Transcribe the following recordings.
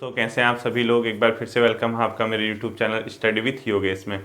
तो कैसे हैं आप सभी लोग। एक बार फिर से वेलकम है आपका मेरे YouTube channel study with Yogesh में।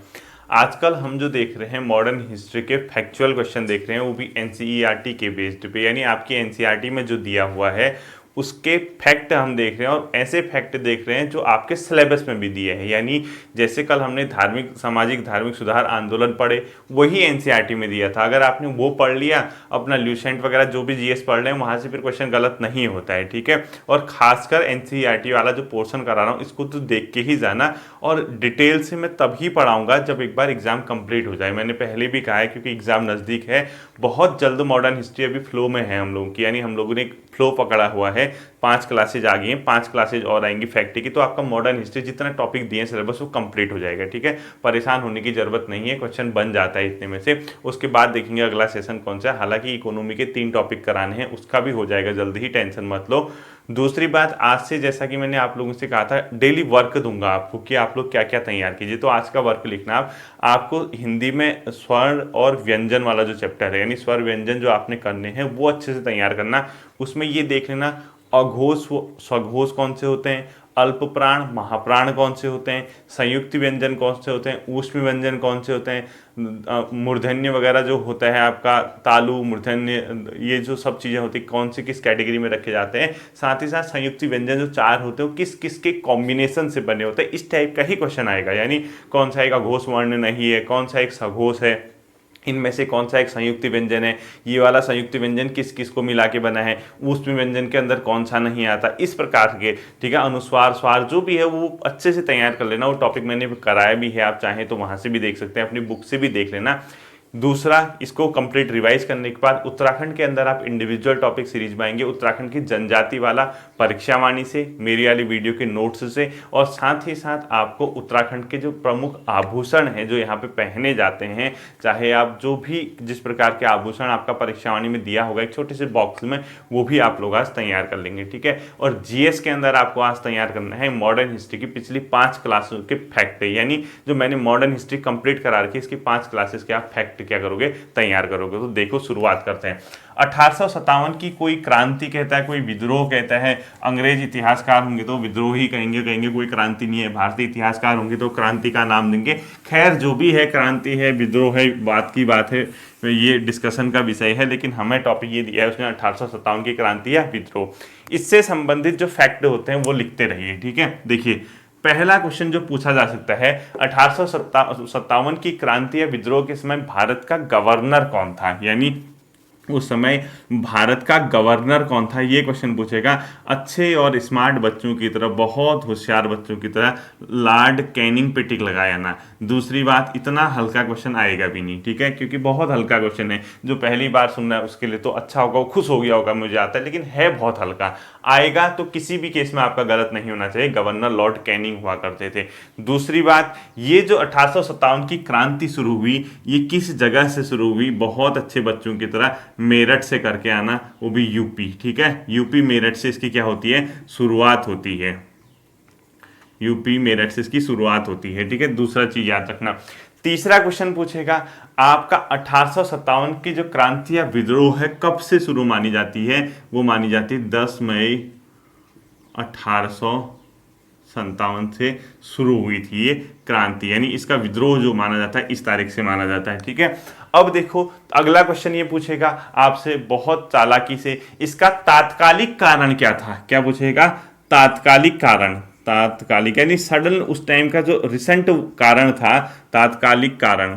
आजकल हम जो देख रहे हैं मॉडर्न हिस्ट्री के फैक्चुअल क्वेश्चन देख रहे हैं, वो भी एनसीईआरटी के बेस्ड पे, यानी आपकी एनसीईआरटी में जो दिया हुआ है उसके फैक्ट हम देख रहे हैं, और ऐसे फैक्ट देख रहे हैं जो आपके सिलेबस में भी दिए हैं। यानी जैसे कल हमने धार्मिक सुधार आंदोलन पढ़े, वही एनसीईआरटी में दिया था। अगर आपने वो पढ़ लिया, अपना ल्यूसेंट वगैरह जो भी जीएस पढ़ रहे हैं, वहां से फिर क्वेश्चन गलत नहीं होता है, ठीक है। और खासकर एनसीईआरटी वाला जो पोर्शन करा रहा हूँ, इसको तो देख के ही जाना, और डिटेल से मैं तभी पढ़ाऊंगा जब एक बार एग्जाम कंप्लीट हो जाए। मैंने पहले भी कहा है, क्योंकि एग्जाम नज़दीक है, बहुत जल्द मॉडर्न हिस्ट्री अभी फ्लो में है हम लोगों की, यानी हम लोगों ने एक फ्लो पकड़ा हुआ है। 5 क्लासेज आ गई हैं, 5 क्लासेज और आएंगी फैक्ट की, तो आपका मॉडर्न हिस्ट्री जितना टॉपिक दिए सिलेबस वो कंप्लीट हो जाएगा, ठीक है। परेशान होने की जरूरत नहीं है, क्वेश्चन बन जाता है इतने में से। उसके बाद देखेंगे अगला सेशन कौन सा है। हालांकि इकोनॉमी के 3 टॉपिक कराने हैं, उसका भी हो जाएगा जल्दी ही, टेंशन मत लो। दूसरी बात, आज से जैसा कि मैंने आप लोगों से कहा था, डेली वर्क दूंगा आपको कि आप लोग क्या क्या तैयार कीजिए। तो आज का वर्क लिखना आपको हिंदी में स्वर्ण और व्यंजन वाला जो चैप्टर है, यानी स्वर व्यंजन जो आपने करने हैं वो अच्छे से तैयार करना। उसमें ये देख लेना अघोष स्वघोष कौन से होते हैं, अल्प प्राण महाप्राण कौन से होते हैं, संयुक्त व्यंजन कौन से होते हैं, ऊष्म व्यंजन कौन से होते हैं, मूर्धन्य वगैरह जो होता है आपका, तालु मूर्धन्य, ये जो सब चीज़ें होती हैं कौन से किस कैटेगरी में रखे जाते हैं। साथ ही साथ संयुक्त व्यंजन जो 4 होते हैं वो किस किस के कॉम्बिनेशन से बने होते हैं, इस टाइप का ही क्वेश्चन आएगा। यानी कौन सा एक अघोष वर्ण नहीं है, कौन सा एक सघोष है, इनमें से कौन सा एक संयुक्त व्यंजन है, ये वाला संयुक्त व्यंजन किस किस को मिला के बना है, ऊष्म व्यंजन के अंदर कौन सा नहीं आता, इस प्रकार के, ठीक है। अनुस्वार स्वार जो भी है वो अच्छे से तैयार कर लेना। वो टॉपिक मैंने कराया भी है, आप चाहें तो वहां से भी देख सकते हैं, अपनी बुक से भी देख लेना। दूसरा, इसको कंप्लीट रिवाइज करने के बाद उत्तराखंड के अंदर आप इंडिविजुअल टॉपिक सीरीज में आएंगे, उत्तराखंड की जनजाति वाला परीक्षावाणी से, मेरी वाली वीडियो के नोट्स से, और साथ ही साथ आपको उत्तराखंड के जो प्रमुख आभूषण हैं जो यहाँ पे पहने जाते हैं, चाहे आप जो भी जिस प्रकार के आभूषण आपका परीक्षावाणी में दिया होगा एक छोटे से बॉक्स में, वो भी आप लोग आज तैयार कर लेंगे, ठीक है। और जीएस के अंदर आपको आज तैयार करना है मॉडर्न हिस्ट्री की पिछली 5 क्लासों के फैक्ट, यानी जो मैंने मॉडर्न हिस्ट्री कंप्लीट करा रखी है, इसकी 5 क्लासेस के आप फैक्ट क्या करोगे, तैयार करोगे। तो देखो शुरुआत करते हैं। 1857 की कोई क्रांति कहता है, कोई विद्रोह कहता है। अंग्रेज इतिहासकार होंगे तो विद्रोह ही कहेंगे कोई क्रांति नहीं है। भारतीय इतिहासकार होंगे तो क्रांति का नाम देंगे। खैर जो भी है, क्रांति है विद्रोह है, बात की बात है, ये डिस्कशन का विषय है, लेकिन हमें टॉपिक ये दिया है उसने 1857 की क्रांति या विद्रोह। इससे संबंधित जो फैक्ट होते हैं वो लिखते रहिए, ठीक है। देखिए पहला क्वेश्चन जो पूछा जा सकता है, 1857 की क्रांति या विद्रोह के समय भारत का गवर्नर कौन था, यानी उस समय भारत का गवर्नर कौन था, ये क्वेश्चन पूछेगा। अच्छे और स्मार्ट बच्चों की तरह, बहुत होशियार बच्चों की तरह लॉर्ड कैनिंग पे टिक लगाया ना। दूसरी बात, इतना हल्का क्वेश्चन आएगा भी नहीं, ठीक है, क्योंकि बहुत हल्का क्वेश्चन है। जो पहली बार सुन रहा है उसके लिए तो अच्छा होगा, वो खुश हो गया होगा, मुझे आता है, लेकिन है बहुत हल्का। आएगा तो किसी भी केस में आपका गलत नहीं होना चाहिए, गवर्नर लॉर्ड कैनिंग हुआ करते थे। दूसरी बात, ये जो 1857 की क्रांति शुरू हुई, ये किस जगह से शुरू हुई, बहुत अच्छे बच्चों की तरह मेरठ से करके आना, वो भी यूपी, ठीक है। यूपी मेरठ से इसकी क्या होती है, शुरुआत होती है। यूपी मेरठ से इसकी शुरुआत होती है, ठीक है। दूसरा चीज याद रखना। तीसरा क्वेश्चन पूछेगा आपका, 1857 की जो क्रांति या विद्रोह है कब से शुरू मानी जाती है, वो मानी जाती है 10 मई 1857 से शुरू हुई थी ये क्रांति, यानी इसका विद्रोह जो माना जाता है इस तारीख से माना जाता है, ठीक है। अब देखो अगला क्वेश्चन ये पूछेगा आपसे बहुत चालाकी से, इसका तात्कालिक कारण क्या था, क्या पूछेगा, तात्कालिक कारण, तात्कालिक यानी सडन, उस टाइम का जो रिसेंट कारण था, तात्कालिक कारण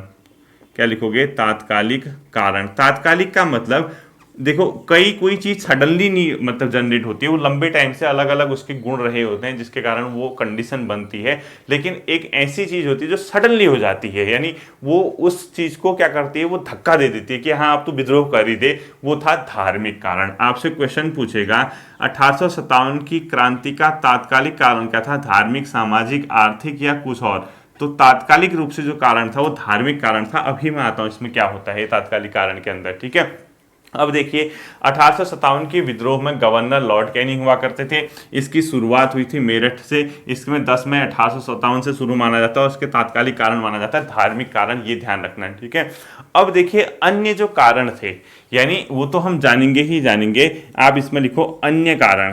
क्या लिखोगे, तात्कालिक कारण। तात्कालिक का मतलब देखो, कोई चीज सडनली नहीं मतलब जनरेट होती है, वो लंबे टाइम से अलग अलग उसके गुण रहे होते हैं जिसके कारण वो कंडीशन बनती है। लेकिन एक ऐसी चीज होती है जो सडनली हो जाती है, यानी वो उस चीज को क्या करती है, वो धक्का दे देती है कि हाँ अब तो विद्रोह कर ही दे, वो था धार्मिक कारण। आपसे क्वेश्चन पूछेगा 1857 की क्रांति का तात्कालिक कारण क्या था, धार्मिक, सामाजिक, आर्थिक या कुछ और। तो तात्कालिक रूप से जो कारण था वो धार्मिक कारण था। अभी मैं आता हूं इसमें क्या होता है तात्कालिक कारण के अंदर, ठीक है। अब देखिए 1857 के विद्रोह में गवर्नर लॉर्ड कैनिंग हुआ करते थे। इसकी शुरुआत हुई थी मेरठ से। इसमें 10 मई 1857 से शुरू माना जाता है और उसके तात्कालिक कारण माना जाता है धार्मिक कारण, ये ध्यान रखना है, ठीक है। अब देखिए अन्य जो कारण थे, यानी वो तो हम जानेंगे ही जानेंगे, आप इसमें लिखो अन्य कारण।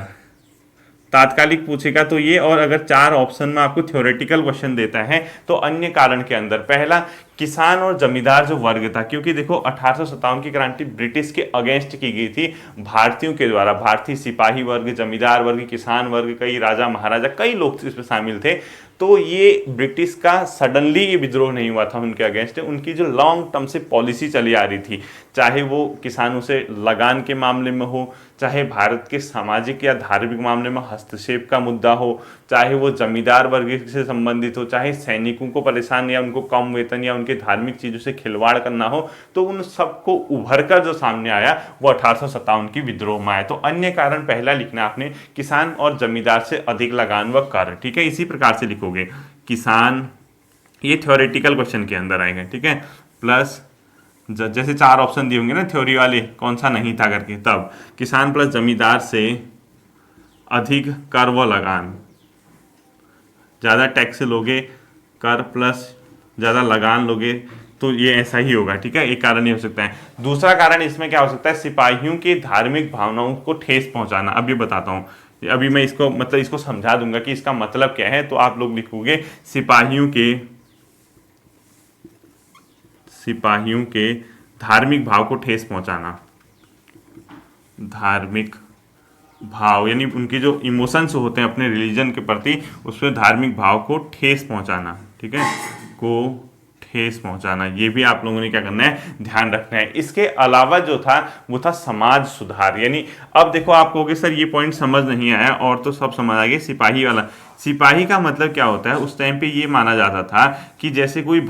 तात्कालिक पूछेगा तो ये, और अगर 4 ऑप्शन में आपको थ्योरेटिकल क्वेश्चन देता है तो अन्य कारण के अंदर पहला किसान और जमींदार जो वर्ग था, क्योंकि देखो 1857 की क्रांति ब्रिटिश के अगेंस्ट की गई थी भारतीयों के द्वारा। भारतीय सिपाही वर्ग, जमींदार वर्ग, किसान वर्ग, कई राजा महाराजा, कई लोग इसमें शामिल थे। तो ये ब्रिटिश का सडनली ये विद्रोह नहीं हुआ था उनके अगेंस्ट, उनकी जो लॉन्ग टर्म से पॉलिसी चली आ रही थी, चाहे वो किसानों से लगान के मामले में हो, चाहे भारत के सामाजिक या धार्मिक मामले में हस्तक्षेप का मुद्दा हो, चाहे वो जमींदार वर्ग से संबंधित हो, चाहे सैनिकों को परेशान या उनको कम वेतन या उनके धार्मिक चीज़ों से खिलवाड़ करना हो, तो उन सबको उभर कर जो सामने आया वो 1857 की विद्रोह में आया। तो अन्य कारण पहला लिखना आपने, किसान और जमींदार से अधिक लगान व कर, ठीक है, इसी प्रकार से लिखोगे किसान, ये थ्योरेटिकल क्वेश्चन के अंदर आएगा, ठीक है, प्लस जैसे 4 ऑप्शन दिए होंगे ना थ्योरी वाले, कौन सा नहीं था करके, तब किसान प्लस जमींदार से अधिक कर व लगान, ज़्यादा टैक्स लोगे, कर प्लस ज़्यादा लगान लोगे, तो ये ऐसा ही होगा, ठीक है, एक कारण ये हो सकता है। दूसरा कारण इसमें क्या हो सकता है, सिपाहियों की धार्मिक भावनाओं को ठेस पहुंचाना। अब ये बताता हूँ, अभी मैं इसको मतलब इसको समझा दूंगा कि इसका मतलब क्या है। तो आप लोग लिखोगे सिपाहियों के धार्मिक भाव को ठेस पहुंचाना, धार्मिक भाव यानी उनके जो इमोशंस होते हैं अपने रिलीजन के प्रति, उसमें धार्मिक भाव को ठेस पहुंचाना, ठीक है, को ठेस पहुंचाना, ये भी आप लोगों ने क्या करना है, ध्यान रखना है। इसके अलावा जो था वो था समाज सुधार, यानी अब देखो आप कहोगे सर ये पॉइंट समझ नहीं आया, और तो सब समझ आ गया। सिपाही वाला, सिपाही का मतलब क्या होता है, उस टाइम पे ये माना जाता था कि जैसे कोई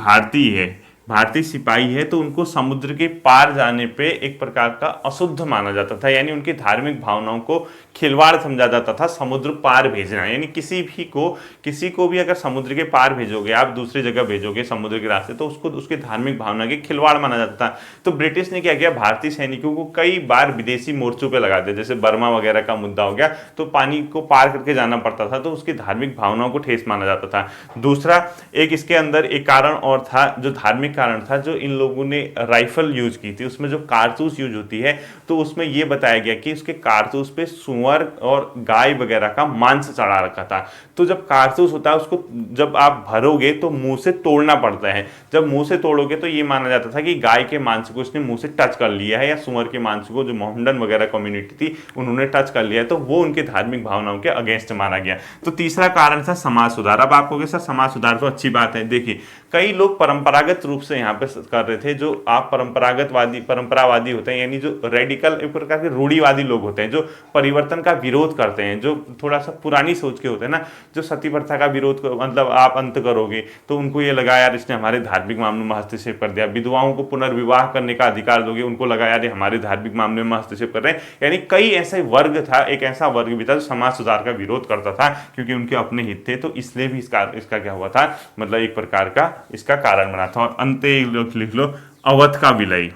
भारतीय सिपाही है तो उनको समुद्र के पार जाने पे एक प्रकार का अशुद्ध माना जाता था, यानी उनकी धार्मिक भावनाओं को खिलवाड़ समझा जाता था समुद्र पार भेजना। यानी किसी को भी अगर समुद्र के पार भेजोगे, आप दूसरी जगह भेजोगे समुद्र के रास्ते, तो उसको उसके धार्मिक भावना के खिलवाड़ माना जाता था। तो ब्रिटिश ने क्या किया, भारतीय सैनिकों को कई बार विदेशी मोर्चों पर लगा दिया, जैसे बर्मा वगैरह का मुद्दा हो गया, तो पानी को पार करके जाना पड़ता था, तो उसकी धार्मिक भावनाओं को ठेस माना जाता था। दूसरा एक इसके अंदर एक कारण और था, जो धार्मिक कारण था, जो इन लोगों ने राइफल यूज की थी, उसमें जो कारतूस यूज होती है, तो उसमें यह बताया गया कि उसके कारतूस पे सुअर और गाय वगैरह का मांस चढ़ा रखा था। तो जब कारतूस होता है उसको जब आप भरोगे तो मुंह से तोड़ना पड़ता है, जब मुंह से तोड़ोगे तो ये माना जाता था कि गाय के मांस को इसने मुंह से टच कर लिया है, या सुअर के मांस को जो मोहम्मडन वगैरह कम्युनिटी थी उन्होंने टच कर लिया है, तो वो उनके धार्मिक भावनाओं के अगेंस्ट माना गया। तो तीसरा कारण था समाज सुधार। अब आप कहोगे सर समाज सुधार तो अच्छी बात है, देखिए कई लोग परंपरागत रूप से यहाँ पे कर रहे थे, जो आप परंपरावादी होते हैं, यानी जो रेडिकल एक प्रकार के रूढ़िवादी लोग होते हैं, जो परिवर्तन का विरोध करते हैं, जो थोड़ा सा पुरानी सोच के होते हैं ना, जो सती प्रथा का विरोध मतलब आप अंत करोगे, तो उनको ये लगा यार इसने हमारे धार्मिक मामलों में हस्तक्षेप कर दिया। विधवाओं को पुनर्विवाह करने का अधिकार दोगे, उनको लगा यार हमारे धार्मिक मामले में हस्तक्षेप कर रहे हैं। यानी कई ऐसे वर्ग था, एक ऐसा वर्ग भी था जो समाज सुधार का विरोध करता था, क्योंकि उनके अपने हित थे, तो इसलिए भी इसका क्या हुआ था, मतलब एक प्रकार का इसका कारण बना था। और अंत लिख लो अवध का विलय,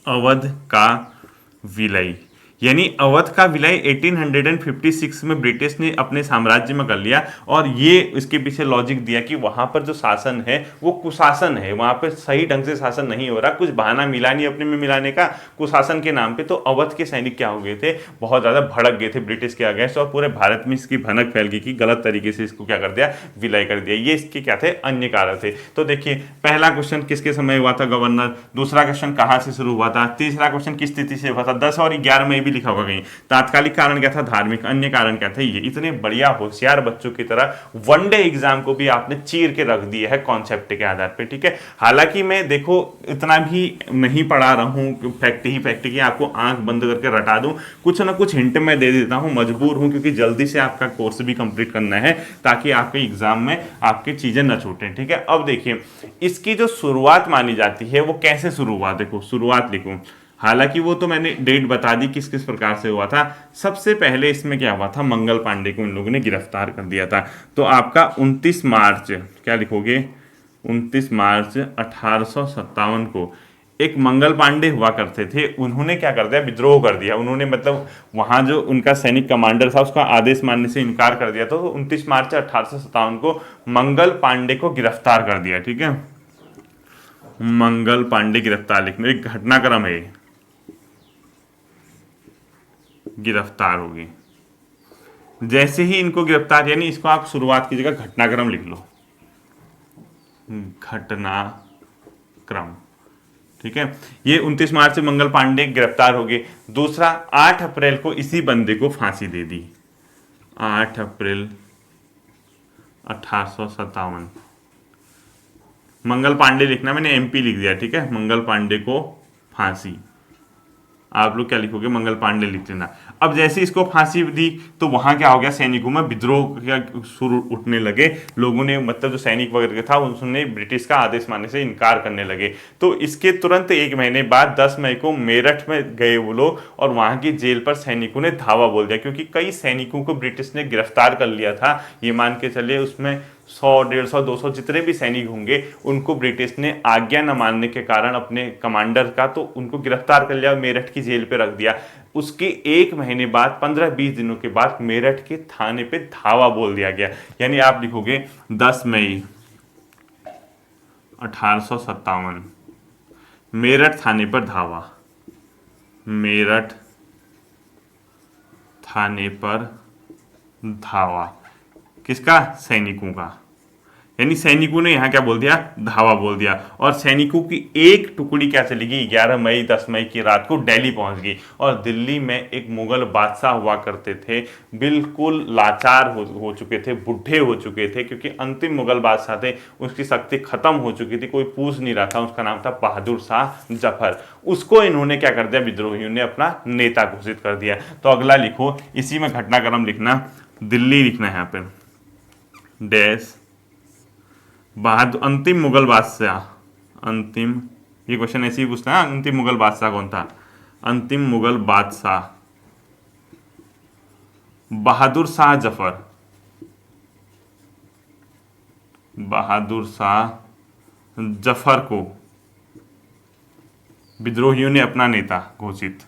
अवध का विलय, यानी अवध का विलय 1856 में ब्रिटिश ने अपने साम्राज्य में कर लिया। और ये इसके पीछे लॉजिक दिया कि वहां पर जो शासन है वो कुशासन है, वहां पर सही ढंग से शासन नहीं हो रहा, कुछ बहाना मिला नहीं अपने में मिलाने का कुशासन के नाम पे। तो अवध के सैनिक क्या हो गए थे, बहुत ज्यादा भड़क गए थे ब्रिटिश के अगेंस्ट, और पूरे भारत में इसकी भनक फैल गई कि गलत तरीके से इसको क्या कर दिया, विलय कर दिया। ये इसके क्या थे, अन्य कारण थे। तो देखिए पहला क्वेश्चन किसके समय हुआ था, गवर्नर। दूसरा क्वेश्चन कहां से शुरू हुआ था। तीसरा क्वेश्चन किस स्थिति से हुआ था। 10 और 11 में भी लिखा होगा कहीं। तात्कालिक कारण क्या था, धार्मिक। अन्य कारण क्या था, ये। इतने बढ़िया होशियार बच्चों की तरह वनडे एग्जाम को भी आपने चीर के रख दिया है कॉन्सेप्ट के आधार पे, ठीक है। हालांकि मैं देखो इतना भी नहीं पढ़ा रहा हूं फैक्ट की आपको आंख बंद करके रटा दूं, कुछ ना कुछ हिंट मैं दे देता हूं, मजबूर हूं, क्योंकि जल्दी से आपका कोर्स भी कंप्लीट करना है ताकि आपके एग्जाम में आपकी चीजें न छूटें, ठीक है। अब देखिए इसकी जो शुरुआत मानी जाती है वो कैसे शुरू हुआ, देखो शुरुआत लिखो। हालांकि वो तो मैंने डेट बता दी किस किस प्रकार से हुआ था। सबसे पहले इसमें क्या हुआ था, मंगल पांडे को इन लोगों ने गिरफ्तार कर दिया था। तो आपका 29 मार्च, क्या लिखोगे, 29 मार्च 1857 को एक मंगल पांडे हुआ करते थे, उन्होंने क्या कर दिया, विद्रोह कर दिया। उन्होंने मतलब वहां जो उनका सैनिक कमांडर था उसका आदेश मानने से इनकार कर दिया था। तो 29 मार्च 1857 को मंगल पांडे को गिरफ्तार कर दिया, ठीक है। मंगल पांडे गिरफ्तार, लिखना एक घटनाक्रम है, गिरफ्तार होगी, जैसे ही इनको गिरफ्तार, यानी इसको आप शुरुआत की जगह घटनाक्रम लिख लो, घटनाक्रम, ठीक है। ये 29 मार्च से मंगल पांडे गिरफ्तार हो गए। दूसरा, 8 अप्रैल को इसी बंदे को फांसी दे दी, 8 अप्रैल 1857। मंगल पांडे लिखना, मैंने एमपी लिख दिया, ठीक है। मंगल पांडे को फांसी, आप लोग क्या लिखोगे, मंगल पांडे लिख लेना। अब जैसे इसको फांसी दी तो वहां क्या हो गया, सैनिकों में विद्रोह का सुर उठने लगे। लोगों ने, मतलब जो सैनिक वगैरह था, उन्होंने ब्रिटिश का आदेश मानने से इनकार करने लगे। तो इसके तुरंत 1 महीने बाद 10 मई को मेरठ में गए वो लोग, और वहां की जेल पर सैनिकों ने धावा बोल दिया, क्योंकि कई सैनिकों को ब्रिटिश ने गिरफ्तार कर लिया था। ये मान के चलिए उसमें 100, 150, 200 जितने भी सैनिक होंगे, उनको ब्रिटिश ने आज्ञा न मानने के कारण अपने कमांडर का, तो उनको गिरफ्तार कर लिया, मेरठ की जेल पे रख दिया। उसके 1 महीने बाद 15-20 दिनों के बाद मेरठ के थाने पे धावा बोल दिया गया। यानी आप लिखोगे 10 मई 1857, मेरठ थाने पर धावा, मेरठ थाने पर धावा, किसका, सैनिकों का। यानी सैनिकों ने यहाँ क्या बोल दिया, धावा बोल दिया। और सैनिकों की एक टुकड़ी क्या चली गई, 11 मई 10 मई की रात को दिल्ली पहुंच गई। और दिल्ली में एक मुगल बादशाह हुआ करते थे, बिल्कुल लाचार हो चुके थे, बुढ़े हो चुके थे, क्योंकि अंतिम मुगल बादशाह थे, उसकी शक्ति खत्म हो चुकी थी, कोई पूछ नहीं रहा था। उसका नाम था बहादुर शाह जफर। उसको इन्होंने क्या कर दिया, विद्रोहियों ने अपना नेता घोषित कर दिया। तो अगला लिखो, इसी में घटनाक्रम लिखना, दिल्ली लिखना है यहाँ पे, डैश बहादुर, अंतिम मुगल बादशाह, अंतिम, ये क्वेश्चन ऐसे ही पूछता है, अंतिम मुगल बादशाह कौन था, अंतिम मुगल बादशाह बहादुर शाह जफर, बहादुर शाह जफर को विद्रोहियों ने अपना नेता घोषित,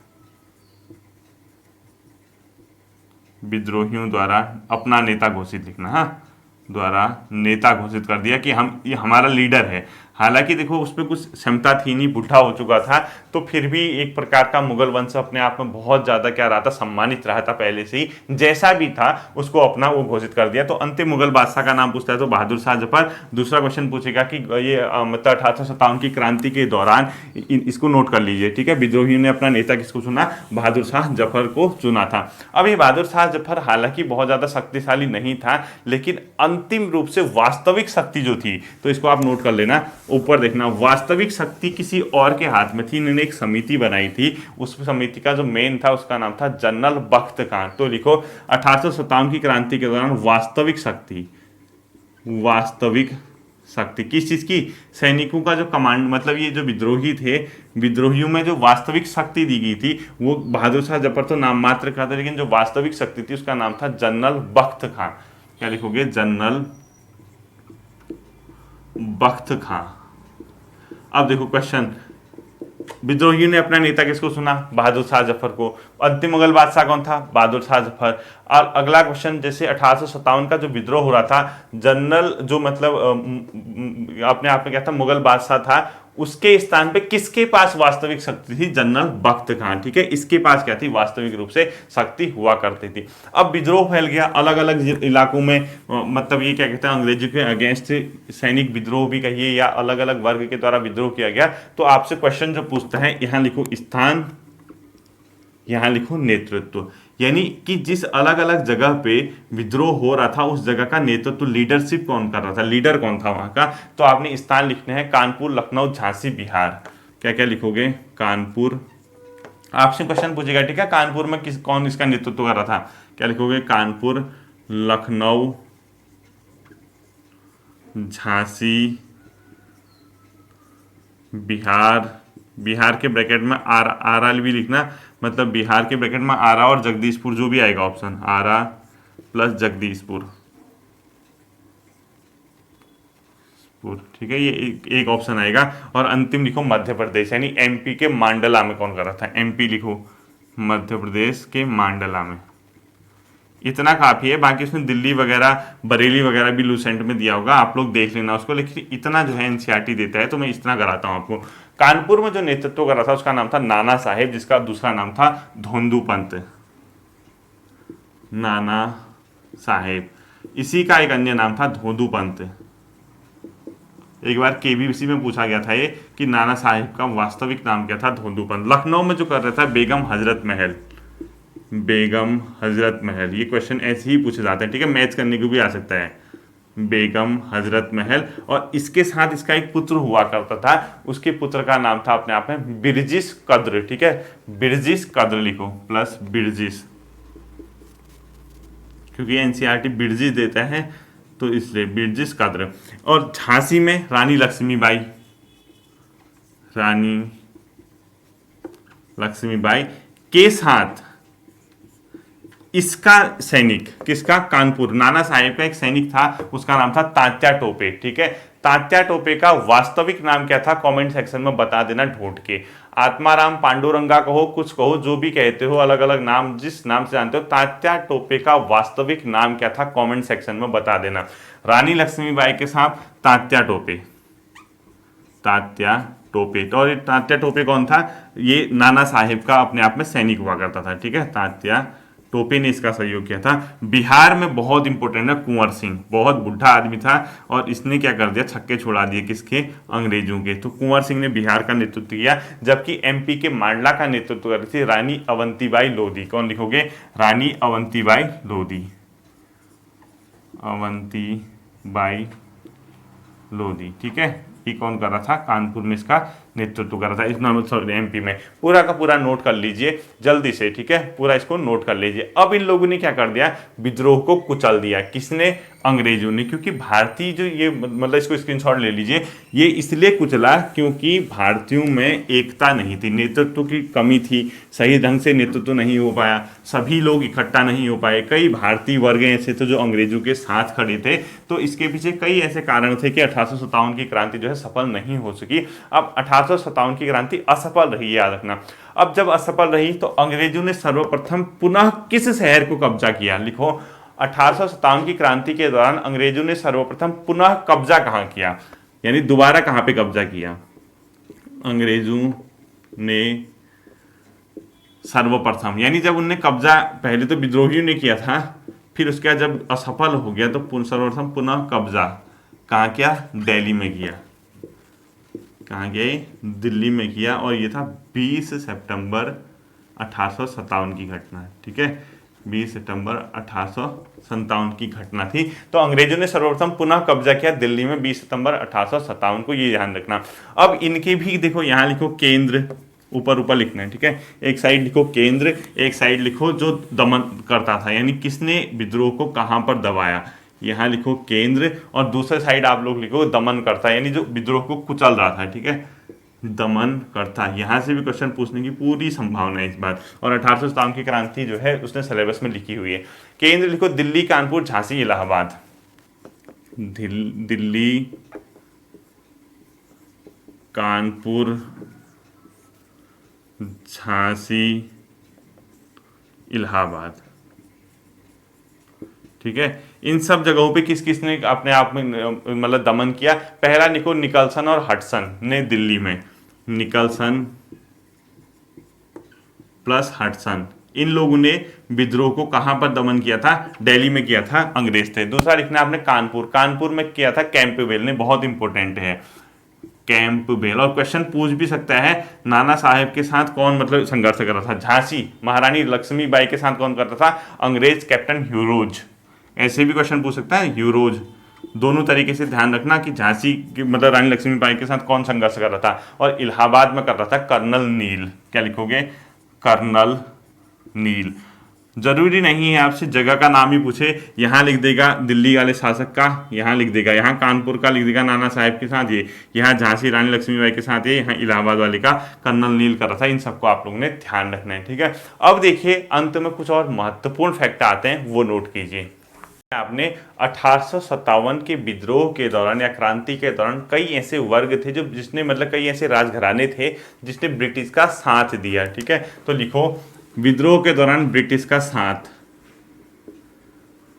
विद्रोहियों द्वारा अपना नेता घोषित लिखना, हाँ, द्वारा नेता घोषित कर दिया कि हम, ये हमारा लीडर है। हालांकि देखो उस पर कुछ क्षमता थी नहीं, बुढ़ा हो चुका था, तो फिर भी एक प्रकार का मुगल वंश अपने आप में बहुत ज्यादा क्या रहा था, सम्मानित रहा था पहले से ही। जैसा भी था उसको अपना वो घोषित कर दिया। तो अंतिम मुगल बादशाह का नाम पूछता है तो बहादुर शाह जफर। दूसरा क्वेश्चन पूछेगा कि ये मतलब 1857 की क्रांति के दौरान, इसको नोट कर लीजिए, ठीक है, विद्रोहियों ने अपना नेता किसको चुना, बहादुर शाह जफर को चुना था। अब ये बहादुर शाह जफर हालांकि बहुत ज्यादा शक्तिशाली नहीं था, लेकिन अंतिम रूप से वास्तविक शक्ति जो थी, तो इसको आप नोट कर लेना, ऊपर देखना, वास्तविक शक्ति किसी और के हाथ में थी। इन्होंने एक समिति बनाई थी, उस समिति का जो मेन था उसका नाम था जनरल बख्त खान। तो लिखो 1857 की क्रांति के दौरान वास्तविक शक्ति, वास्तविक शक्ति किस चीज की, सैनिकों का जो कमांड, मतलब ये जो विद्रोही थे, विद्रोहियों में जो वास्तविक शक्ति दी गई थी, वो बहादुर शाह जफर तो नाम मात्र का था, लेकिन जो वास्तविक शक्ति थी उसका नाम था जनरल बख्त खान। क्या लिखोगे, जनरल बख्त खान। अब देखो क्वेश्चन, विद्रोहियों ने अपना नेता किसको चुना, बहादुर शाह जफर को। अंतिम मुगल बादशाह कौन था, बहादुर शाह जफर। और अगला क्वेश्चन, जैसे 1857 का जो विद्रोह हो रहा था, जनरल जो मतलब अपने आप में क्या था, मुगल बादशाह था, उसके स्थान पे किसके पास वास्तविक शक्ति थी, जनरल बख्त खान, ठीक है, इसके पास क्या थी, वास्तविक रूप से शक्ति हुआ करती थी। अब विद्रोह फैल गया अलग अलग इलाकों में, मतलब ये क्या कहते हैं, अंग्रेजों के अगेंस्ट सैनिक विद्रोह भी कहिए, या अलग अलग वर्ग के द्वारा विद्रोह किया गया। तो आपसे क्वेश्चन जो पूछता है, यहां लिखो स्थान, यहां लिखो नेतृत्व, यानी कि जिस अलग अलग जगह पे विद्रोह हो रहा था उस जगह का नेतृत्व, लीडरशिप कौन कर रहा था, लीडर कौन था वहां का। तो आपने स्थान लिखने हैं कानपुर, लखनऊ, झांसी, बिहार। क्या क्या लिखोगे, कानपुर। आपसे क्वेश्चन पूछेगा, ठीक है, कानपुर में कौन इसका नेतृत्व कर रहा था। क्या लिखोगे, कानपुर, लखनऊ, झांसी, बिहार। बिहार के ब्रैकेट में आरा भी लिखना, मतलब बिहार के ब्रैकेट में आरा और जगदीशपुर जो भी आएगा ऑप्शन, आरा प्लस जगदीशपुर, ठीक है, ये एक ऑप्शन आएगा। और अंतिम लिखो मध्य प्रदेश, यानी एमपी के मांडला में कौन कर रहा था, एमपी लिखो, मध्य प्रदेश के मांडला में। इतना काफी है, बाकी उसने दिल्ली वगैरह, बरेली वगैरह भी लूसेंट में दिया होगा, आप लोग देख लेना उसको, लेकिन इतना जो है एनसीईआरटी देता है, तो मैं इतना कराता हूं आपको। कानपुर में जो नेतृत्व कर रहा था उसका नाम था नाना साहेब, जिसका दूसरा नाम था धोंदू पंत, नाना साहेब। इसी का एक अन्य नाम था धोंदू पंत। एक बार केबीसी में पूछा गया था ये कि नाना साहेब का वास्तविक नाम क्या था, धोंदू पंत। लखनऊ में जो कर रहा था बेगम हजरत महल, बेगम हजरत महल, ये क्वेश्चन ऐसे ही पूछे जाते हैं, ठीक है, मैच करने को भी आ सकता है, बेगम हजरत महल। और इसके साथ इसका एक पुत्र हुआ करता था, उसके पुत्र का नाम था अपने आप में बिरजिस कद्र, ठीक है, बिरजिस कद्र लिखो प्लस बिरजिस, क्योंकि एनसीईआरटी बिरजिस देता है तो इसलिए बिरजिस कद्र। और झांसी में रानी लक्ष्मीबाई, रानी लक्ष्मीबाई के साथ इसका सैनिक, किसका, कानपुर, नाना साहेब का एक सैनिक था, उसका नाम था तात्या टोपे, ठीक है। तात्या टोपे का वास्तविक नाम क्या था, कमेंट सेक्शन में बता देना ढूंढ के। आत्माराम, पांडुरंगा कहो, कुछ कहो, जो भी कहते हो, अलग अलग नाम, जिस नाम से जानते हो, तात्या टोपे का वास्तविक नाम क्या था, कमेंट सेक्शन में बता देना। रानी लक्ष्मीबाई के साथ तात्या टोपे, तात्या टोपे। तो और तात्या टोपे कौन था, ये नाना साहेब का अपने आप में सैनिक हुआ करता था, ठीक है, तात्या टोपे ने इसका सहयोग किया था। बिहार में बहुत इंपॉर्टेंट है कुंवर सिंह, बहुत बुढ़ा आदमी था और इसने क्या कर दिया, छक्के छोड़ा दिए, किसके, अंग्रेजों के। तो कुंवर सिंह ने बिहार का नेतृत्व किया, जबकि एमपी के मांडला का नेतृत्व कर रही थी रानी अवंतीबाई लोधी। कौन लिखोगे, रानी अवंतीबाई लोधी, अवंतीबाई लोधी, ठीक है। ये कौन कर रहा था, कानपुर में इसका नेतृत्व कर रहा था, इस एमपी में। पूरा का पूरा नोट कर लीजिए जल्दी से, ठीक है, पूरा इसको नोट कर लीजिए। अब इन लोगों ने क्या कर दिया, विद्रोह को कुचल दिया, किसने, अंग्रेजों ने। क्योंकि भारतीय जो ये मतलब इसको स्क्रीनशॉट ले लीजिए, ये इसलिए कुचला क्योंकि भारतीयों में एकता नहीं थी, नेतृत्व की कमी थी, सही ढंग से नेतृत्व नहीं हो पाया, सभी लोग इकट्ठा नहीं हो पाए, कई भारतीय वर्ग ऐसे थे जो अंग्रेजों के साथ खड़े थे। तो इसके पीछे कई ऐसे कारण थे कि 1857 की क्रांति जो है सफल नहीं हो सकी। अब 1857 की क्रांति असफल रही, याद रखना। अब जब असफल रही तो अंग्रेजों ने सर्वप्रथम पुनः किस शहर को कब्जा किया, लिखो, 1857 की क्रांति के दौरान अंग्रेजों ने सर्वप्रथम पुनः कब्जा कहां किया, यानी दोबारा कहां पे कब्जा किया, अंग्रेजों ने सर्वप्रथम, यानी जब उनने कब्जा पहले तो विद्रोहियों ने किया था, फिर उसके बाद जब असफल हो गया तो सर्वप्रथम पुनः कब्जा कहाँ किया, दिल्ली में किया। कहाँ गए, दिल्ली में किया। और ये था 20 सितंबर 1857 की घटना, ठीक है, 20 सितंबर 1857 की घटना थी। तो अंग्रेजों ने सर्वप्रथम पुनः कब्जा किया दिल्ली में 20 सितंबर 1857 को, ये ध्यान रखना। अब इनके भी देखो, यहाँ लिखो केंद्र, ऊपर ऊपर लिखना है, ठीक है, एक साइड लिखो केंद्र, एक साइड लिखो जो दमन करता था, यानी किसने विद्रोह को कहां पर दबाया, यहाँ लिखो केंद्र, और दूसरे साइड आप लोग लिखो दमन करता, यानी जो विद्रोह को कुचल रहा था, ठीक है, दमन करता। यहाँ से भी क्वेश्चन पूछने की पूरी संभावना है इस बार। और 1857 की क्रांति जो है उसने सिलेबस में लिखी हुई है। केंद्र लिखो दिल्ली, कानपुर, झांसी, इलाहाबाद, दिल्ली, कानपुर, झांसी, इलाहाबाद, ठीक है। इन सब जगहों पे किस किस ने अपने आप में मतलब दमन किया, पहला लिखो निकलसन और हडसन ने दिल्ली में, निकलसन प्लस हडसन, इन लोगों ने विद्रोह को कहां पर दमन किया था, दिल्ली में किया था, अंग्रेज थे। दूसरा लिखना आपने कानपुर, कानपुर में किया था कैंपबेल ने, बहुत इंपॉर्टेंट है कैंपबेल। और क्वेश्चन पूछ भी सकता है नाना साहेब के साथ कौन मतलब संघर्ष कर रहा था, झांसी महारानी लक्ष्मीबाई के साथ कौन करता था, अंग्रेज कैप्टन ह्यूरोज, ऐसे भी क्वेश्चन पूछ सकता है ह्यूरोज। दोनों तरीके से ध्यान रखना कि झांसी की मतलब रानी लक्ष्मीबाई के साथ कौन संघर्ष कर रहा था, और इलाहाबाद में कर रहा था कर्नल नील। क्या लिखोगे, कर्नल नील। जरूरी नहीं है आपसे जगह का नाम ही पूछे, यहाँ लिख देगा दिल्ली वाले शासक का, यहाँ लिख देगा, यहाँ कानपुर का लिख देगा नाना साहेब के साथ ये, यहाँ झांसी रानी लक्ष्मीबाई के साथ ये, यहाँ इलाहाबाद वाले का कर्नल नील कर रहा था। इन सबको आप लोगों ने ध्यान रखना है, ठीक है। अब देखिए अंत में कुछ और महत्वपूर्ण फैक्ट आते हैं, वो नोट कीजिए। आपने 1857 के विद्रोह के दौरान या क्रांति के दौरान कई ऐसे वर्ग थे जो जिसने मतलब कई ऐसे राजघराने थे जिसने ब्रिटिश का साथ दिया, ठीक है। तो लिखो विद्रोह के दौरान ब्रिटिश का साथ,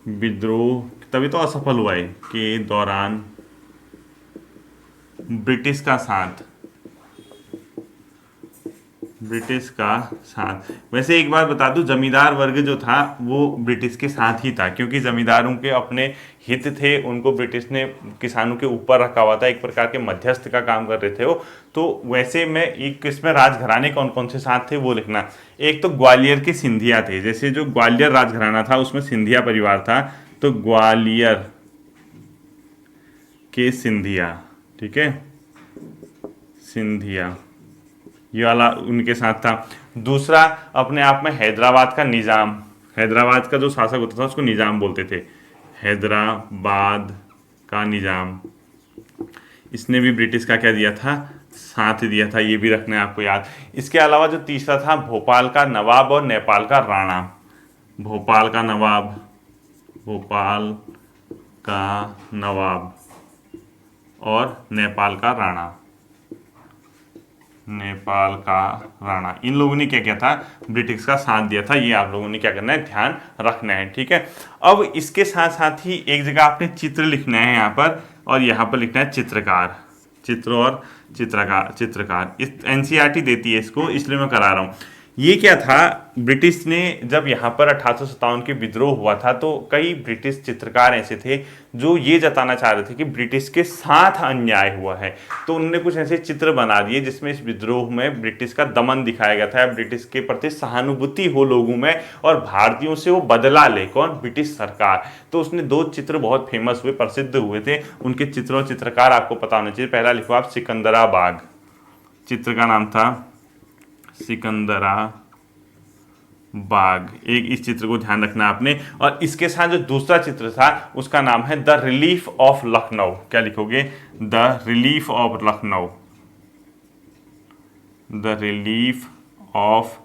विद्रोह तभी तो असफल हुआ है, के दौरान ब्रिटिश का साथ, ब्रिटिश का साथ। वैसे एक बात बता दूं, जमींदार वर्ग जो था वो ब्रिटिश के साथ ही था, क्योंकि जमींदारों के अपने हित थे, उनको ब्रिटिश ने किसानों के ऊपर रखा हुआ था, एक प्रकार के मध्यस्थ का काम कर रहे थे वो। तो वैसे में एक इसमें राजघराने कौन कौन से साथ थे वो लिखना। एक तो ग्वालियर के सिंधिया थे, जैसे जो ग्वालियर राजघराना था उसमें सिंधिया परिवार था, तो ग्वालियर के सिंधिया, ठीक है, सिंधिया, ये वाला उनके साथ था। दूसरा अपने आप में हैदराबाद का निज़ाम, हैदराबाद का जो शासक होता था उसको निज़ाम बोलते थे, हैदराबाद का निज़ाम, इसने भी ब्रिटिश का क्या दिया था, साथ दिया था, ये भी रखना है आपको याद। इसके अलावा जो तीसरा था भोपाल का नवाब और नेपाल का राणा, भोपाल का नवाब, भोपाल का नवाब और नेपाल का राणा, नेपाल का राणा, इन लोगों ने क्या किया था, ब्रिटिश का साथ दिया था। ये आप लोगों ने क्या करना है, ध्यान रखना है, ठीक है। अब इसके साथ साथ ही एक जगह आपने चित्र लिखना है यहाँ पर, और यहाँ पर लिखना है चित्रकार, चित्र और चित्रकार, चित्रकार। इस एनसीईआरटी देती है इसको, इसलिए मैं करा रहा हूँ। ये क्या था, ब्रिटिश ने जब यहाँ पर 1857 के विद्रोह हुआ था तो कई ब्रिटिश चित्रकार ऐसे थे जो ये जताना चाह रहे थे कि ब्रिटिश के साथ अन्याय हुआ है, तो उन्होंने कुछ ऐसे चित्र बना दिए जिसमें इस विद्रोह में ब्रिटिश का दमन दिखाया गया था, ब्रिटिश के प्रति सहानुभूति हो लोगों में और भारतीयों से वो बदला ले, कौन, ब्रिटिश सरकार। तो उसने दो चित्र बहुत फेमस हुए, प्रसिद्ध हुए थे, उनके चित्र और चित्रकार आपको पता होना चाहिए। पहला लिखो आप सिकंदरा बाग, चित्र का नाम था सिकंदरा बाग, एक इस चित्र को ध्यान रखना आपने। और इसके साथ जो दूसरा चित्र था उसका नाम है द रिलीफ ऑफ लखनऊ, क्या लिखोगे, the relief of Lucknow, the relief of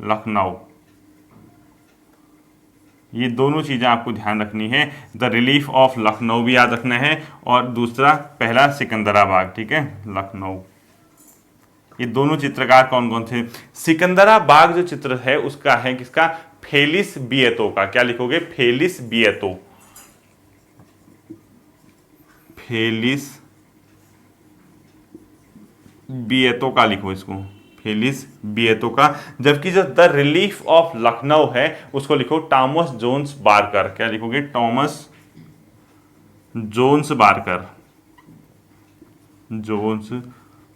Lucknow. ये दोनों चीजें आपको ध्यान रखनी है, द रिलीफ ऑफ लखनऊ भी याद रखना है, और दूसरा पहला सिकंदरा बाग, ठीक है, लखनऊ। ये दोनों चित्रकार कौन कौन थे, सिकंदरा बाग जो चित्र है उसका है किसका, फेलिस बिएतो का, क्या लिखोगे, फेलिस बिएतो, फेलिस बिएतो का लिखो इसको, फेलिस बिएतो का। जबकि जो द रिलीफ ऑफ लखनऊ है उसको लिखो टॉमस जोन्स बारकर, क्या लिखोगे, Thomas Jones Barker, Jones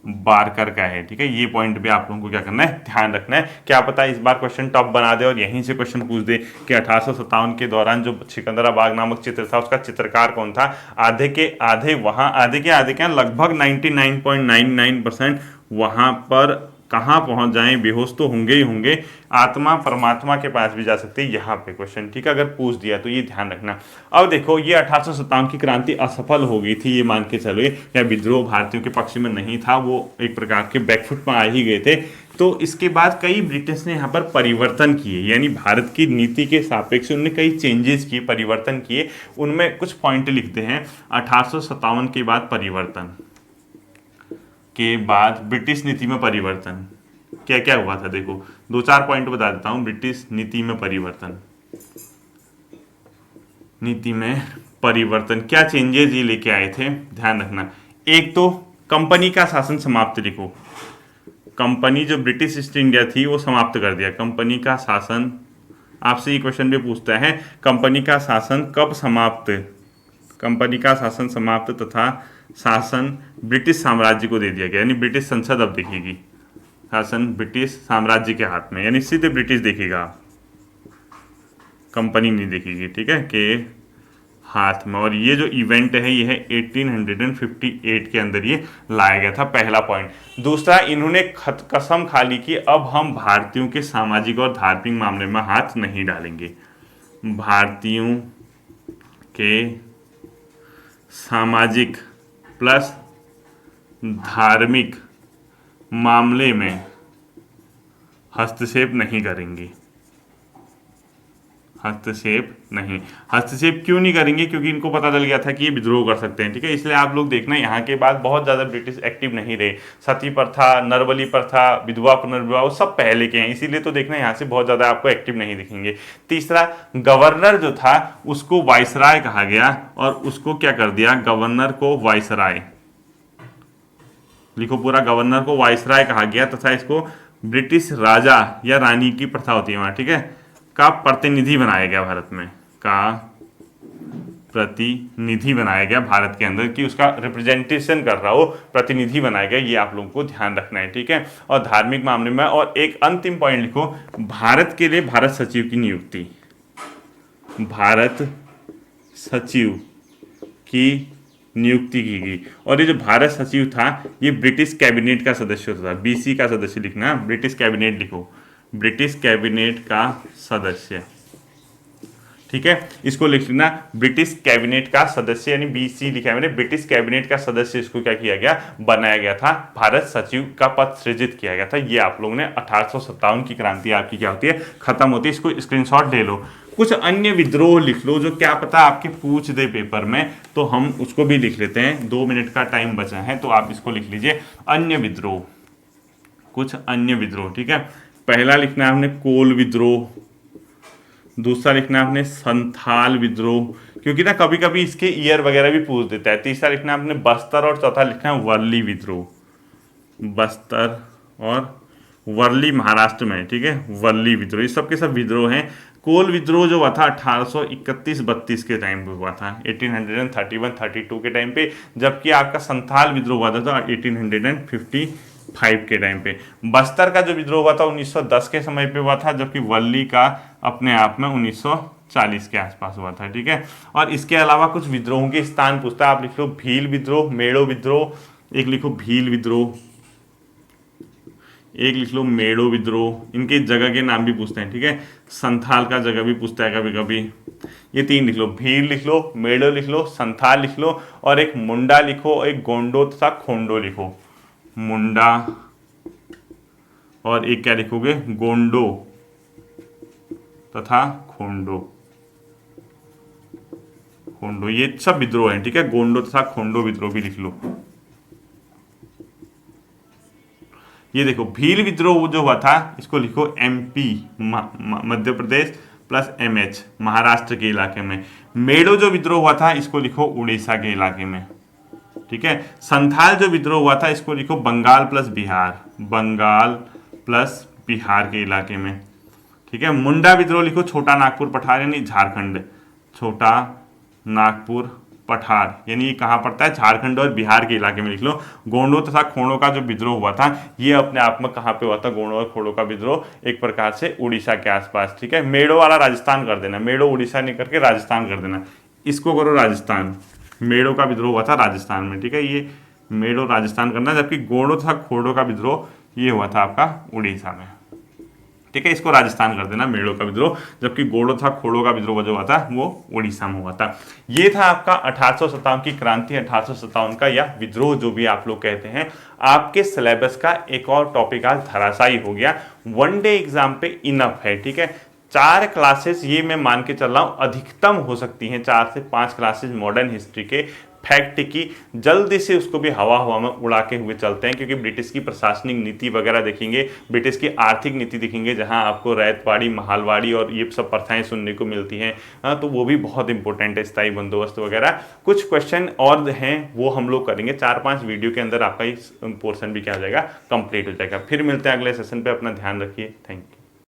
Barker का है, ठीक है। ये पॉइंट भी आप लोगों को क्या करना है, ध्यान रखना है। क्या पता इस बार क्वेश्चन टॉप बना दे और यहीं से क्वेश्चन पूछ दे कि 1857 के दौरान जो सिकंदरा बाग नामक चित्र था उसका चित्रकार कौन था। आधे के आधे वहां, आधे के आधे क्या, लगभग 99.99% वहां पर कहाँ पहुंच जाएं, बेहोश तो होंगे ही होंगे, आत्मा परमात्मा के पास भी जा सकती है, यहाँ पे क्वेश्चन, ठीक है, अगर पूछ दिया तो ये ध्यान रखना। अब देखो ये 1857 की क्रांति असफल हो गई थी, ये मान के चलो, या विद्रोह भारतीयों के पक्ष में नहीं था, वो एक प्रकार के बैकफुट में आ ही गए थे। तो इसके बाद कई ब्रिटिश ने यहाँ पर परिवर्तन किए, यानी भारत की नीति के सापेक्ष उन्होंने कई चेंजेस किए, परिवर्तन किए। उनमें कुछ पॉइंट लिखते हैं 1857 के बाद परिवर्तन के बाद ब्रिटिश नीति में परिवर्तन क्या क्या हुआ था। देखो दो चार पॉइंट बता देता हूं। ब्रिटिश नीति में परिवर्तन, नीति में परिवर्तन क्या चेंजेस ये लेके आए थे, ध्यान रखना। एक तो कंपनी का शासन समाप्त, लिखो कंपनी, जो ब्रिटिश ईस्ट इंडिया थी वो समाप्त कर दिया। कंपनी का शासन, आपसे ये क्वेश्चन भी पूछता है कंपनी का शासन कब समाप्त, कंपनी का शासन समाप्त तथा शासन ब्रिटिश साम्राज्य को दे दिया गया, यानी ब्रिटिश संसद अब देखेगी, शासन ब्रिटिश साम्राज्य के हाथ में, यानी सीधे ब्रिटिश देखेगा, कंपनी नहीं देखेगी, ठीक है, के हाथ में। और ये जो इवेंट है ये है 1858 के अंदर ये लाया गया था, पहला पॉइंट। दूसरा, इन्होंने कसम खा ली कि अब हम भारतीयों के सामाजिक और धार्मिक मामले में हाथ नहीं डालेंगे, भारतीयों के सामाजिक प्लस धार्मिक मामले में हस्तक्षेप नहीं करेंगे, हस्तक्षेप नहीं। हस्तक्षेप क्यों नहीं करेंगे, क्योंकि इनको पता चल गया था कि ये विद्रोह कर सकते हैं, ठीक है। इसलिए आप लोग देखना यहाँ के बाद बहुत ज़्यादा ब्रिटिश एक्टिव नहीं रहे। सती प्रथा, नरबली प्रथा, विधवा पुनर्विवाह, वो सब पहले के हैं, इसीलिए तो देखना यहाँ से बहुत ज़्यादा आपको एक्टिव नहीं दिखेंगे। तीसरा, गवर्नर जो था उसको वाइसराय कहा गया और उसको क्या कर दिया, गवर्नर को वाइसराय, लिखो पूरा गवर्नर को वाइसराय कहा गया तथा इसको ब्रिटिश राजा या रानी की प्रथा होती है वहाँ, ठीक है, का प्रतिनिधि बनाया गया भारत में, का प्रतिनिधि बनाया गया भारत के अंदर कि उसका रिप्रेजेंटेशन कर रहा हो, प्रतिनिधि बनाया गया, ये आप लोगों को ध्यान रखना है, ठीक है। और धार्मिक मामले में, और एक अंतिम पॉइंट लिखो, भारत के लिए भारत सचिव की नियुक्ति, भारत सचिव की नियुक्ति की गई। और ये जो भारत सचिव था ये ब्रिटिश कैबिनेट का सदस्य होता था, बीसी का सदस्य लिखना, ब्रिटिश कैबिनेट लिखो, ब्रिटिश कैबिनेट का सदस्य, ठीक है, इसको लिख लेना, ब्रिटिश कैबिनेट का सदस्य, यानी बीसी लिखा है मैंने, ब्रिटिश कैबिनेट का सदस्य इसको क्या किया गया, बनाया गया था, भारत सचिव का पद सृजित किया गया था। ये आप लोगों ने 1857 की क्रांति आपकी क्या होती है, खत्म होती है। इसको स्क्रीनशॉट ले लो। कुछ अन्य विद्रोह लिख लो जो क्या पता आपके पूछ दे पेपर में, तो हम उसको भी लिख लेते हैं। 2 मिनट का टाइम बचा है तो आप इसको लिख लीजिए, अन्य विद्रोह, कुछ अन्य विद्रोह, ठीक है। पहला लिखना है हमने कोल विद्रोह, दूसरा लिखना है आपने संथाल विद्रोह, क्योंकि ना कभी कभी इसके ईयर वगैरह भी पूछ देता है। तीसरा लिखना है आपने बस्तर, और चौथा लिखना है वर्ली विद्रोह, बस्तर और वर्ली महाराष्ट्र में, ठीक है, वर्ली विद्रोह, ये सब के सब विद्रोह हैं। कोल विद्रोह जो हुआ था 1831-32 के टाइम पे हुआ था, 1831-32 के टाइम पे, जबकि आपका संथाल विद्रोह हुआ था 1855 के टाइम पे। बस्तर का जो विद्रोह हुआ था 1910 के समय पे हुआ था, जबकि वर्ली का अपने आप में 1940 के आसपास हुआ था, ठीक है। और इसके अलावा कुछ विद्रोहों के स्थान पूछता है, आप लिख लो भील विद्रोह, मेड़ो विद्रोह, एक लिखो भील विद्रोह, एक लिख लो मेड़ो विद्रोह, इनके जगह के नाम भी पूछते हैं, ठीक है। संथाल का जगह भी पूछता है कभी कभी। ये 3 लिख लो, भील लिख लो, मेड़ो लिख लो, संथाल लिख लो, और एक मुंडा लिखो, एक गोंडो तथा खोंडो लिखो, मुंडा और एक क्या लिखोगे, गोंडो तथा खोंडो, खोंडो, ये सब विद्रोह हैं, ठीक है। गोंडो तथा खोंडो विद्रोह भी लिख लो। ये देखो भील विद्रोह जो हुआ था इसको लिखो MP, Madhya Pradesh plus MH, Maharashtra के इलाके में। मेड़ो जो विद्रोह हुआ था इसको लिखो उड़ीसा के इलाके में, ठीक है। संथाल जो विद्रोह हुआ था इसको लिखो बंगाल प्लस बिहार, बंगाल प्लस बिहार के इलाके में, ठीक है। मुंडा विद्रोह लिखो छोटा नागपुर पठार, यानी झारखंड, छोटा नागपुर पठार, यानी ये कहाँ पड़ता है, झारखंड और बिहार के इलाके में लिख लो। गोंडो तथा खोड़ों का जो विद्रोह हुआ था ये अपने आप में कहाँ पे हुआ था, गोंडो और खोड़ों का विद्रोह एक प्रकार से उड़ीसा के आसपास, ठीक है। मेड़ो वाला राजस्थान कर देना, मेड़ो उड़ीसा नहीं करके राजस्थान कर देना, इसको करो राजस्थान। मेड़ो का विद्रोह हुआ था राजस्थान में, ठीक है, ये मेड़ो राजस्थान करना, जबकि गोंडो तथा खोड़ों का विद्रोह ये हुआ था आपका उड़ीसा में, ठीक है। इसको राजस्थान कर देना, मेड़ो का विद्रोह, जबकि गोंडो था खोड़ों का विद्रोह जो हुआ था वो उड़ीसा में हुआ था। ये था आपका 1857 की क्रांति, 1857 का या विद्रोह जो भी आप लोग कहते हैं। आपके सिलेबस का एक और टॉपिक आज धराशायी हो गया, 1 डे एग्जाम पे इनफ है, ठीक है। 4 क्लासेस ये मैं मान के चल रहा हूँ अधिकतम हो सकती हैं, 4 से 5 क्लासेस मॉडर्न हिस्ट्री के फैक्ट की, जल्दी से उसको भी हवा में उड़ा के हुए चलते हैं, क्योंकि ब्रिटिश की प्रशासनिक नीति वगैरह देखेंगे, ब्रिटिश की आर्थिक नीति देखेंगे, जहां आपको रैयतवाड़ी, महालवाड़ी और ये सब प्रथाएं सुनने को मिलती हैं, तो वो भी बहुत इंपॉर्टेंट है, स्थायी बंदोबस्त वगैरह। कुछ क्वेश्चन और हैं वो हम लोग करेंगे, 4-5 वीडियो के अंदर आपका इस पोर्शन भी क्या हो जाएगा, कंप्लीट हो जाएगा। फिर मिलते हैं अगले सेशन पे, अपना ध्यान रखिए, थैंक यू।